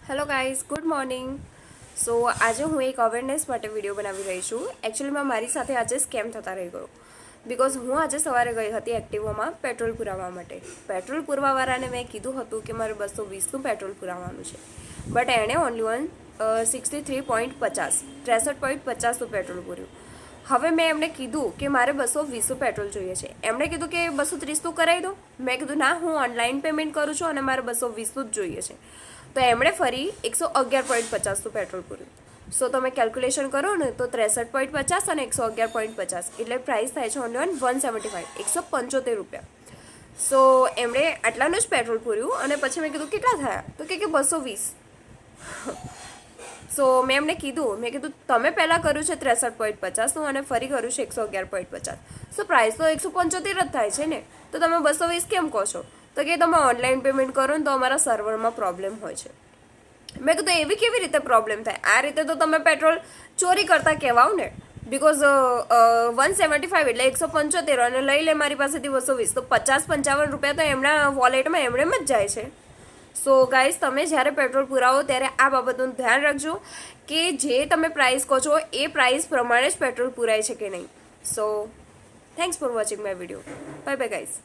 Hello guys, good morning. So આજે હું એક અવેરનેસ માટે વિડીયો બનાવી રહી છું. એકચ્યુઅલીમાં મારી સાથે આજે સ્કેમ થતા રહી ગયો. બિકોઝ હું આજે સવારે ગઈ હતી એક્ટિવામાં પેટ્રોલ પુરાવવા માટે. પેટ્રોલ પુરાવાવાળાને મેં કીધું હતું કે મારે 220નું પેટ્રોલ પુરાવવાનું છે, બટ એણે ઓનલી 63.50 63.50નું પેટ્રોલ પૂર્યું. હવે મેં એમને કીધું કે મારે 220નું પેટ્રોલ જોઈએ છે. એમણે કીધું કે 230નું કરાવી દો. મેં કીધું ના, હું ઓનલાઈન પેમેન્ટ કરું છું અને મારે 220નું જ જોઈએ છે. તો એમણે ફરી 111.50નું પેટ્રોલ પૂર્યું. સો તમે કેલ્ક્યુલેશન કરો ને તો 63.50 અને 111.50 એટલે પ્રાઇસ થાય છે ઓનલી 175 175 રૂપિયા. સો એમણે આટલાનું જ પેટ્રોલ પૂર્યું અને પછી મેં કીધું કેટલા થયા, તો કે 220. સો મેં એમને કીધું તમે પહેલાં કર્યું છે 63.50નું અને ફરી કર્યું છે 111.50. સો પ્રાઇસ તો 175 જ થાય છે ને, તો તમે 220 કેમ કહો છો? તો કે તમે ઓનલાઈન પેમેન્ટ કરો ને તો અમારા સર્વરમાં પ્રોબ્લેમ હોય છે. મેં કીધું એવી કેવી રીતે પ્રોબ્લેમ થાય? આ રીતે તો તમે પેટ્રોલ ચોરી કરતા કહેવાઓ ને. બિકોઝ 175 એટલે 175 અને લઈ લે મારી પાસેથી 220, તો 50-55 રૂપિયા તો એમના વોલેટમાં એમણે જ જાય છે. સો ગાઈઝ, તમે જ્યારે પેટ્રોલ પુરાવો ત્યારે આ બાબતનું ધ્યાન રાખજો કે જે તમે પ્રાઇસ કહો છો એ પ્રાઇસ પ્રમાણે જ પેટ્રોલ પુરાય છે કે નહીં. સો thanks for watching my video. Bye bye guys.